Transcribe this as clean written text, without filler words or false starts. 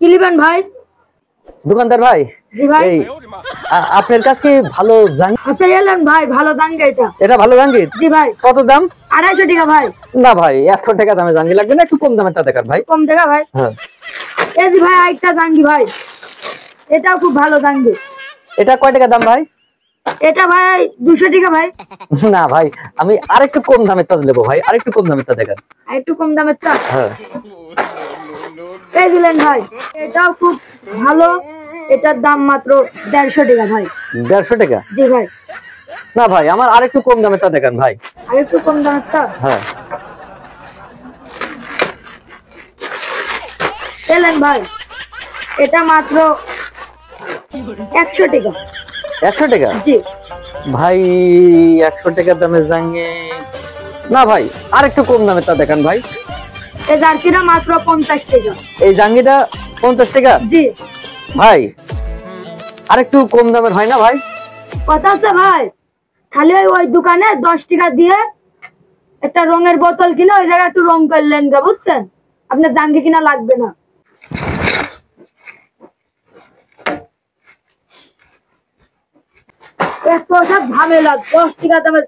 কি নেবেন ভাই? দোকানদার ভাই, জি ভাই। এই আপনার কাছে ভালো জাঙ্গি? আচ্ছা এলেন ভাই, ভালো জাঙ্গি এটা। এটা ভালো জাঙ্গি? জি ভাই। কত দাম? 250 টাকা ভাই। না ভাই, 100 টাকা দামে জাঙ্গি লাগবে না, একটু কম দামেরটা দেখান ভাই। কম টাকা ভাই? হ্যাঁ। এই যে ভাই আরেকটা জাঙ্গি ভাই, এটাও খুব ভালো জাঙ্গি। এটা কয় টাকা দাম ভাই? এটা ভাই 200 টাকা ভাই। না ভাই, আমি আরেকটু কম দামেরটা নেবো ভাই, আরেকটু কম দামেরটা দেখান। আরেকটু কম দামের টা? হ্যাঁ। এই দিলেন ভাই, এটাও খুব ভালো। এটার দাম মাত্র 150 টাকা ভাই। 150 টাকা? জি ভাই। না ভাই, আমার আরেকটু কম দামেরটা দেখান ভাই। আরেকটু কম দামের টা? হ্যাঁ। এলেন ভাই, এটা মাত্র 100 টাকা। 100 টাকা? জি ভাই 100 টাকার দামের জাঙ্গি না ভাই, আরেকটু কম দামেরটা দেখান ভাই। এই জার্সিটা মাত্র 50 টাকা। এই জাঙ্গিটা 50 টাকা? জি ভাই আরেকটু কম দামের হয় না ভাই? কথা আছে ভাই, খালি ওই দোকানে 10 টাকা দিয়ে একটা রঙের বোতল কিনে ওই জায়গায় একটু রং করলেন গা, বুঝছেন? আপনার জাঙ্গি কিনা লাগবে না। এক কথা ঝামেলা, 10 টাকা দামের